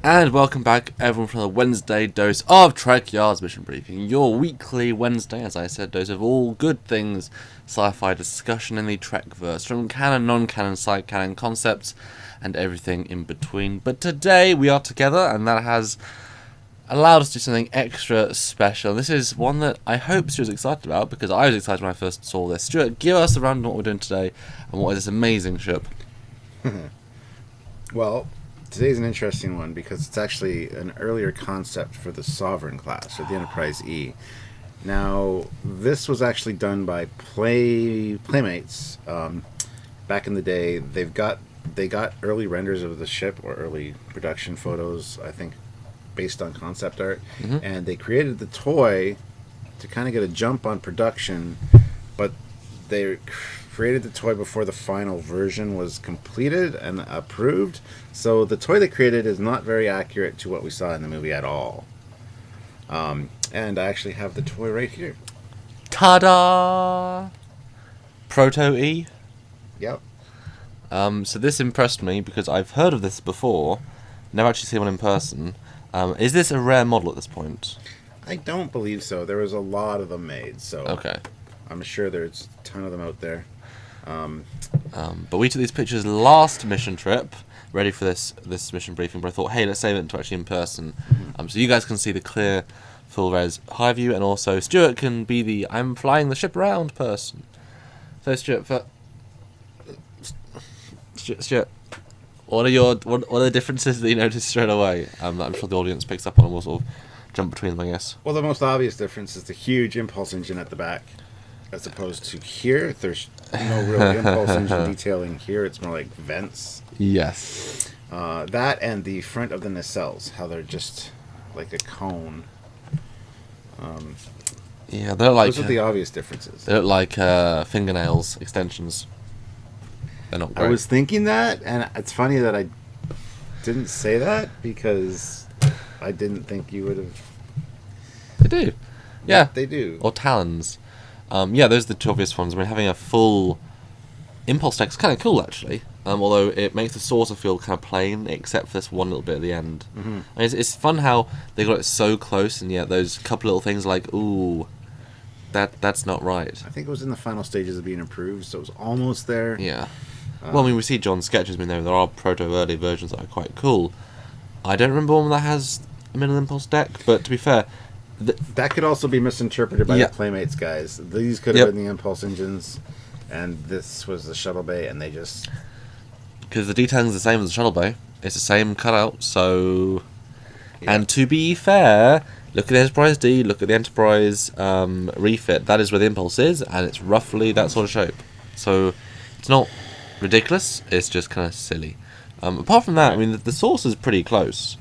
And welcome back, everyone, from the Wednesday dose of Trekyards Mission Briefing, your weekly Wednesday, as I said, dose of all good things sci-fi discussion in the Trekverse, from canon, non-canon, side-canon concepts, and everything in between. But today we are together, and that has allowed us to do something extra special. This is one that I hope Stuart's excited about, because I was excited when I first saw this. Stuart, give us a rundown on what we're doing today, and what is this amazing ship. Well, today's an interesting one because it's actually an earlier concept for the Sovereign class, or the Enterprise E. Now, this was actually done by Playmates back in the day. They got early renders of the ship, or early production photos, I think, based on concept art, and they created the toy to kind of get a jump on production, but they created the toy before the final version was completed and approved. So the toy they created is not very accurate to what we saw in the movie at all. And I actually have the toy right here. Ta-da! Proto E. Yep. So this impressed me because I've heard of this before, never actually seen one in person. Is this a rare model at this point? I don't believe so. There was a lot of them made, so Okay. I'm sure there's a ton of them out there. But we took these pictures last mission trip, ready for this mission briefing, but I thought, hey, let's save it until actually in person. So you guys can see the clear, full res high view, and also Stuart can be the I'm flying the ship around person. So Stuart, what are the differences that you noticed straight away? I'm sure the audience picks up on, and we'll sort of jump between them, I guess. Well, the most obvious difference is the huge impulse engine at the back, as opposed to here. There's no real impulse engine detailing here. It's more like vents. Yes. That and the front of the nacelles, how they're just like a cone. Yeah, they're like Those are the obvious differences. they look like fingernails extensions. They're not great. I was thinking that, and it's funny that I didn't say that because I didn't think you would have. They do. Yeah. They do. Or talons. Yeah, those are the two obvious ones. I mean, having a full impulse deck is kind of cool, actually. Although it makes the saucer feel kind of plain, except for this one little bit at the end. I mean, it's fun how they got it so close, and yet those couple little things like, ooh, that's not right. I think it was in the final stages of being approved, so it was almost there. Yeah. Well, I mean, we see John's sketches. I mean, there are proto early versions that are quite cool. I don't remember one that has a minimal impulse deck, but to be fair, that could also be misinterpreted by Yeah. the Playmates guys. These could have been the impulse engines, and this was the shuttle bay, and they just... Because the detailing is the same as the shuttle bay. It's the same cutout, so... Yeah. And to be fair, look at the Enterprise D, look at the Enterprise refit. That is where the impulse is, and it's roughly that sort of shape. So it's not ridiculous, it's just kind of silly. Apart from that, I mean, the source is pretty close.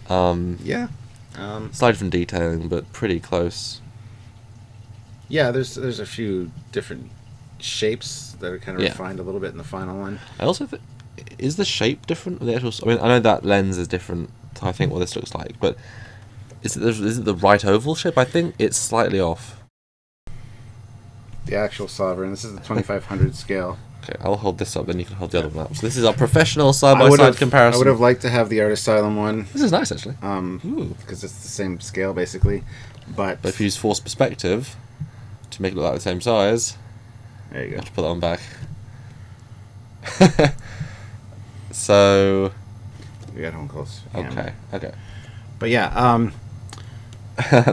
Yeah. Slightly different detailing, but pretty close. Yeah, there's a few different shapes that are kind of refined a little bit in the final one. I also think, is the shape different? The actual, I mean, I know that lens is different to I think what this looks like, but is it the right oval shape? I think it's slightly off. The actual Sovereign. This is the 2500 scale. Okay, I'll hold this up, then you can hold the other one up. So this is our professional side-by-side comparison. I would have liked to have the Art Asylum one. This is nice, actually. Because it's the same scale, basically. But if you use force perspective to make it look like the same size, there you go. I have to put that one back. So... We got home close. Okay. But yeah,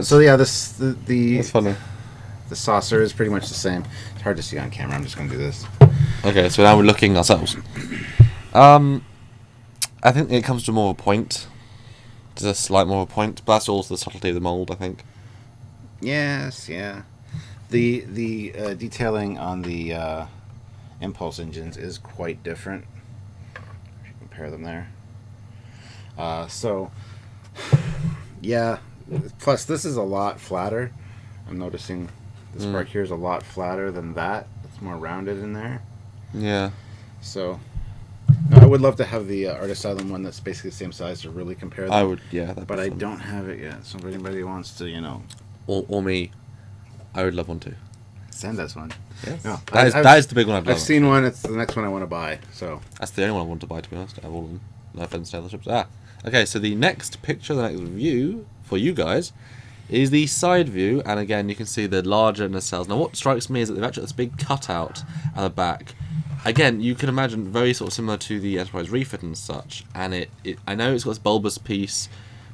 so yeah, That's funny. The saucer is pretty much the same. It's hard to see on camera. I'm just going to do this. Okay, so now we're looking ourselves. I think it comes to more of a point. There's a slight more of a point, but that's also the subtlety of the mold, I think. Yes, yeah. The detailing on the impulse engines is quite different. If you compare them there. So, yeah. Plus, this is a lot flatter. I'm noticing this part here is a lot flatter than that. It's more rounded in there. Yeah. So, no, I would love to have the Art Asylum one that's basically the same size to really compare them. I would, yeah. But I don't have it yet. So if anybody wants to, Or me, I would love one too. Send us one. Yes. No, that is the big one I've done. I've seen one. It's the next one I want to buy. So that's the only one I want to buy, to be honest. I have all of them. No offense to other ships. Okay, so the next picture, the next view for you guys is the side view, and again you can see the larger nacelles. Now what strikes me is that they've actually got this big cutout at the back. Again, you can imagine very sort of similar to the Enterprise refit and such, and I know it's got this bulbous piece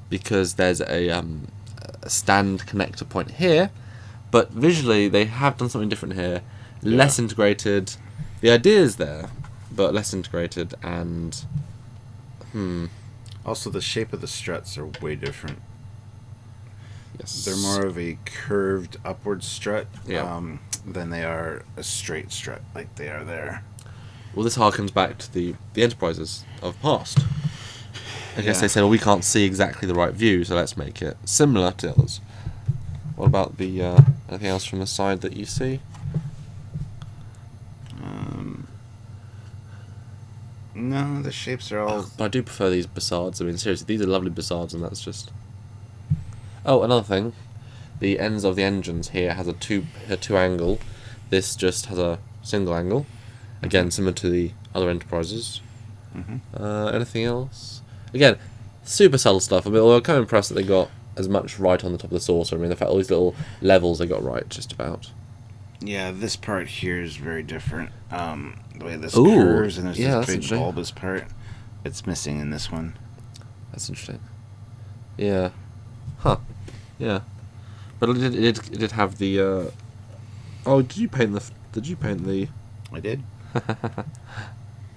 because there's a stand connector point here, but visually they have done something different here, less integrated. The idea is there, but less integrated, and Also, the shape of the struts are way different. yes, They're more of a curved upward strut than they are a straight strut like they are there. Well, this harkens back to the Enterprises of past. I guess they said, well, we can't see exactly the right view, so let's make it similar to others. What about the anything else from the side that you see? No, the shapes are all... But I do prefer these basards. I mean, seriously, these are lovely basards, and that's just... Oh, another thing. The ends of the engines here has a two angle. This just has a single angle. Again, similar to the other Enterprises. Anything else? Again, super subtle stuff. I mean, I'm kind of impressed that they got as much right on the top of the saucer. I mean, the fact all these little levels they got right, just about. Yeah, this part here is very different. The way this curves, and there's this big bulbous part. It's missing in this one. That's interesting. Yeah. Huh. Yeah. But it did have the... Oh, did you paint the... I did.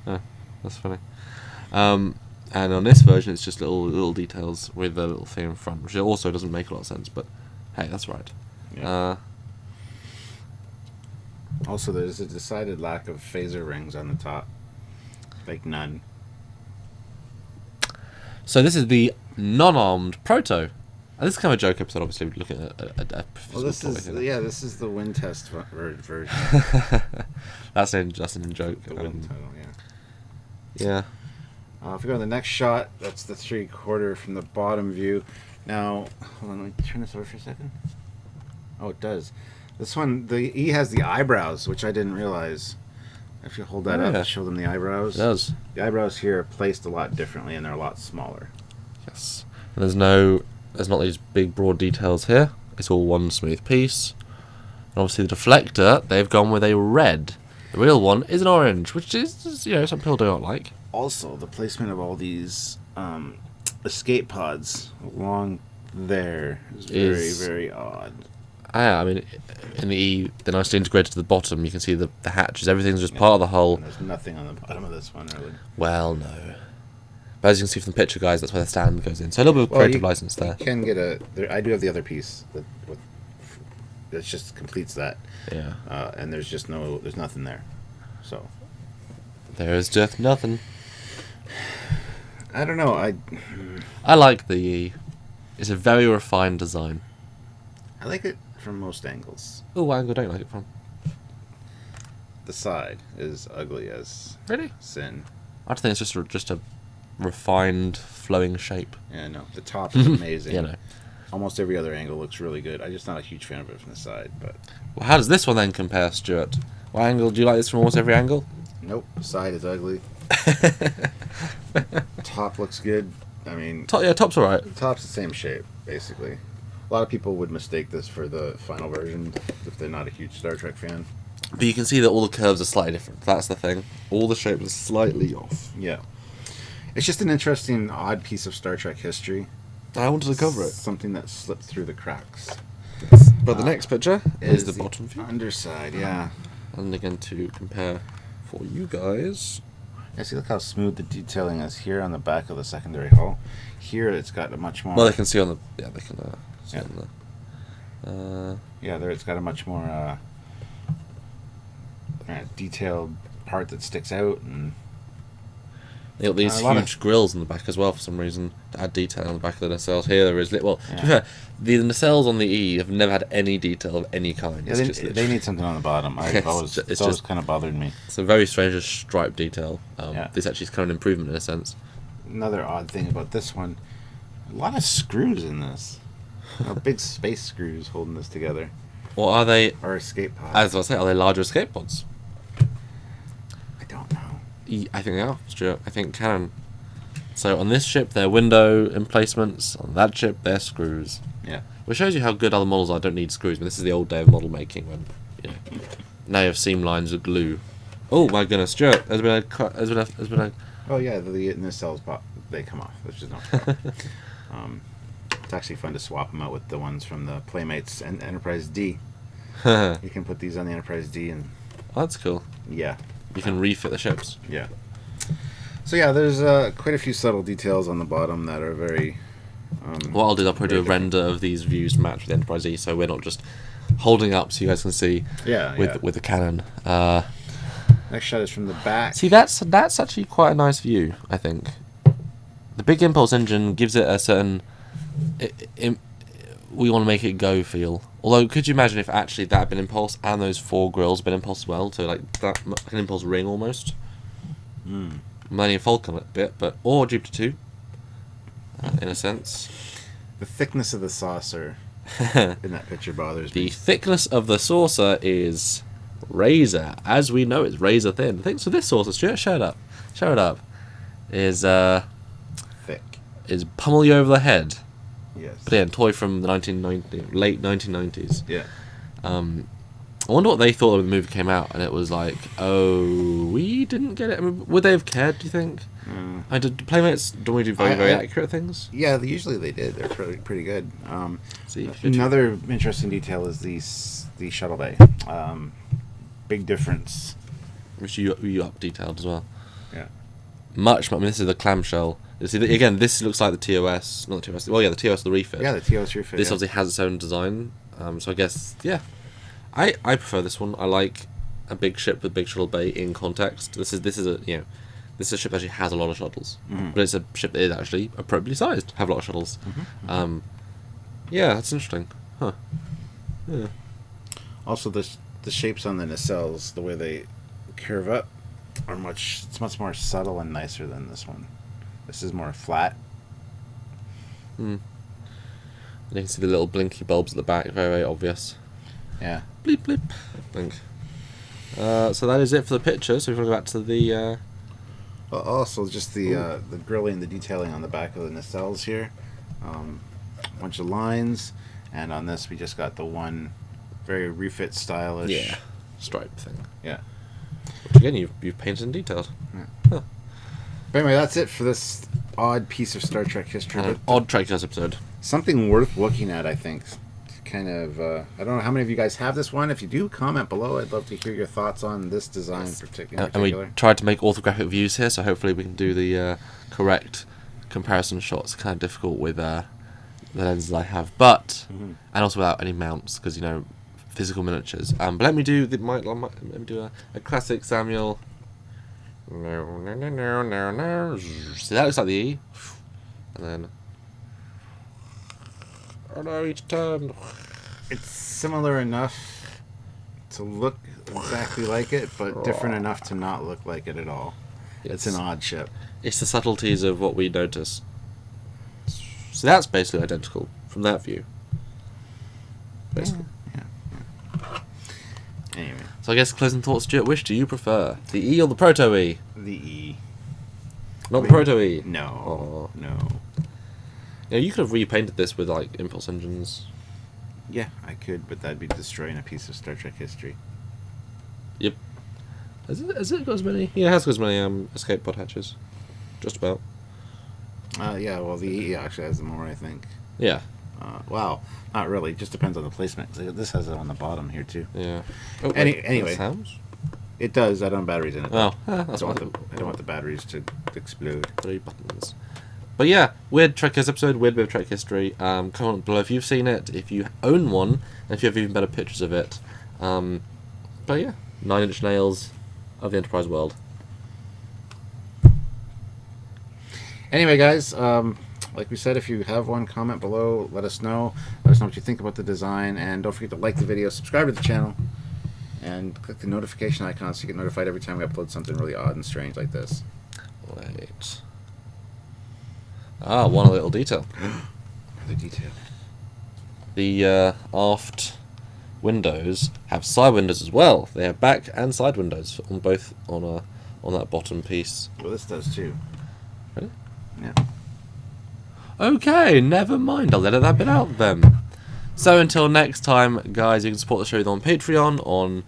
Oh, that's funny. And on this version, it's just little details with a little thing in front, which also doesn't make a lot of sense. But hey, that's right. Yeah. Also, there's a decided lack of phaser rings on the top, like none. So this is the non-armed Proto. And this is kind of a joke episode, obviously, looking at a well, this is the wind test version. that's an joke. The wind tunnel, yeah. Yeah. If we go to the next shot, that's the 3/4 from the bottom view. Now, hold on, let me turn this over for a second. Oh, it does. This one, the E has the eyebrows, which I didn't realize. If you hold that up, show them the eyebrows. It does. The eyebrows here are placed a lot differently, and they're a lot smaller. Yes. And there's not these big broad details here. It's all one smooth piece. And obviously the deflector, they've gone with a red. The real one is an orange, which is, some people do not like. Also, the placement of all these escape pods along there is very, very odd. I mean, in the E, they're nicely integrated to the bottom. You can see the hatches. Everything's just part of the hull. And there's nothing on the bottom of this one, really. Well, no. But as you can see from the picture, guys, that's where the stand goes in. So a little bit of creative license there. You can get I do have the other piece that just completes that. Yeah. And there's nothing there. So. There is just nothing. I don't know. I like the E. It's a very refined design. I like it from most angles. Oh, what angle don't you like it from? The side is ugly as Really? sin. I think it's just a refined, flowing shape. Yeah, no. The top is amazing. Yeah, no. Almost every other angle looks really good. I'm just not a huge fan of it from the side. But Well, how does this one then compare, Stuart? What angle do you like this from? Almost every angle? nope. The side is ugly. Top looks good. I mean, Top's alright. the top's the same shape, basically. A lot of people would mistake this for the final version if they're not a huge Star Trek fan. But you can see that all the curves are slightly different. That's the thing. All the shapes are slightly off. Yeah. It's just an interesting, odd piece of Star Trek history. I wanted to cover it. Something that slipped through the cracks. But the next picture is the bottom view. Underside, yeah. And again, to compare for you guys. Yeah, see, look how smooth the detailing is here on the back of the secondary hull. Here, it's got a much more... Well, they can see on the... Yeah, they can see Yeah. on the... Yeah, there it's got a much more detailed part that sticks out, and They got these huge grills in the back as well for some reason to add detail on the back of the nacelles. Here there is... Well, to be fair, the nacelles on the E have never had any detail of any kind. yeah, they need something on the bottom. It's always kind of bothered me. It's a very strange striped detail. Yeah. This actually is kind of an improvement in a sense. Another odd thing about this one, a lot of screws in this. Big space screws holding this together. Or are they... Or escape pods. As I say, are they larger escape pods? I don't know. I think they are, Stuart. I think Canon So on this ship, they're window emplacements. On that ship, they're screws. Yeah. Which shows you how good other models are. Don't need screws. But this is the old day of model making when, you know, now you have seam lines with glue. Oh my goodness, Stuart! There's been a. Oh yeah, the nacelles they come off. There's just no problem. It's actually fun to swap them out with the ones from the Playmates and Enterprise D. You can put these on the Enterprise D and. Oh, that's cool. Yeah. You can refit the ships. Yeah. So yeah, there's quite a few subtle details on the bottom that are very. What I'll do is I'll probably do a render of these views match with the Enterprise E, so we're not just holding up so you guys can see. With the cannon. Next shot is from the back. See, that's actually quite a nice view, I think. The big impulse engine gives it a certain. We want to make it go feel. Although, could you imagine if actually that had been impulse and those 4 grills had been impulse as well? So like that, like an impulse ring almost. Millennium Falcon a bit, but or Jupiter 2. In a sense. The thickness of the saucer in that picture bothers me. The thickness of the saucer is razor, as we know it's razor thin. So this saucer, Stuart, show it up. Is thick. Is pummel you over the head. Yes. But yeah, toy from the late 1990s. Yeah. I wonder what they thought when the movie came out, and it was like, oh, we didn't get it. I mean, would they have cared? Do you think? Did Playmates normally do very accurate things? Yeah, usually they did. They're pretty good. See, another interesting detail is the shuttle bay. Big difference. Which you up detailed as well. Yeah. Much. I mean, this is the clamshell. See, again, this looks like the TOS, not the TOS. Well, yeah, the TOS, the refit. Yeah, the TOS refit. This obviously has its own design. So I guess, yeah, I prefer this one. I like a big ship with big shuttle bay in context. This is a ship that actually has a lot of shuttles, but it's a ship that is actually appropriately sized. Have a lot of shuttles. Yeah, that's interesting. Huh. Yeah. Also, the shapes on the nacelles, the way they curve up, it's much more subtle and nicer than this one. This is more flat. You can see the little blinky bulbs at the back, very, very obvious. Yeah. Bleep, bleep. Blink. So that is it for the picture, so if you want to go back to the... Also, just the grilling, the detailing on the back of the nacelles here. A bunch of lines. And on this, we just got the one very refit stylish... stripe thing. Yeah. Which again, you've painted and detailed. Yeah. Huh. But anyway, that's it for this odd piece of Star Trek history. An odd Trekyards episode. Something worth looking at, I think. Kind of, I don't know how many of you guys have this one. If you do, comment below. I'd love to hear your thoughts on this design in particular. And we tried to make orthographic views here, so hopefully we can do the correct comparison shots. Kind of difficult with the lenses I have, but and also without any mounts, because physical miniatures. But let me do a classic Samuel. See, that looks like the E, and then. Oh no, each turn. It's similar enough to look exactly like it, but different enough to not look like it at all. It's an odd ship. It's the subtleties of what we notice. So that's basically identical from that view. Basically. Yeah. Anyway. So I guess closing thoughts, Stuart. Which do you prefer? The E or the Proto E? The E. Not the Proto E? No. Oh. No. You could have repainted this with like impulse engines. Yeah, I could, but that'd be destroying a piece of Star Trek history. Yep. Has it got as many? Yeah, it has got as many escape pod hatches. Just about. Yeah, well, the E actually has more, I think. Yeah. Well, not really. It just depends on the placement. This has it on the bottom here, too. Yeah. Oh, anyway. Sounds? It does. I don't have batteries in it. Oh, that's I don't want the batteries to explode. 3 buttons. But yeah, weird Trekkers episode, weird bit of Trek history. Comment below if you've seen it, if you own one, and if you have even better pictures of it. But yeah, 9-inch nails of the Enterprise world. Anyway, guys, like we said, if you have one, comment below. Let us know. Let us know what you think about the design, and don't forget to like the video, subscribe to the channel, and click the notification icon so you get notified every time we upload something really odd and strange like this. Wait. One little detail. Another detail. The aft windows have side windows as well. They have back and side windows on both on that bottom piece. Well, this does too. Really? Yeah. Okay, never mind. I'll edit that bit out then. So until next time, guys, you can support the show either on Patreon, on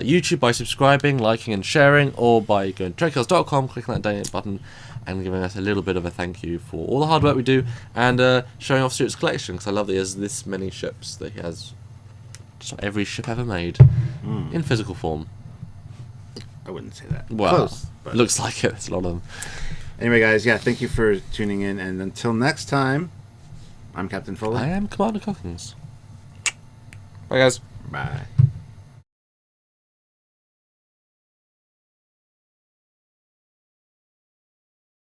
YouTube by subscribing, liking and sharing, or by going to Trekyards.com, clicking that donate button, and giving us a little bit of a thank you for all the hard work we do, and showing off Stuart's collection, because I love that he has this many ships, that he has just every ship ever made, in physical form. I wouldn't say that. Well, Close, but looks like it, there's a lot of them. Anyway, guys, yeah, thank you for tuning in, and until next time, I'm Captain Foley. I am Commander Cockings. Bye, guys. Bye.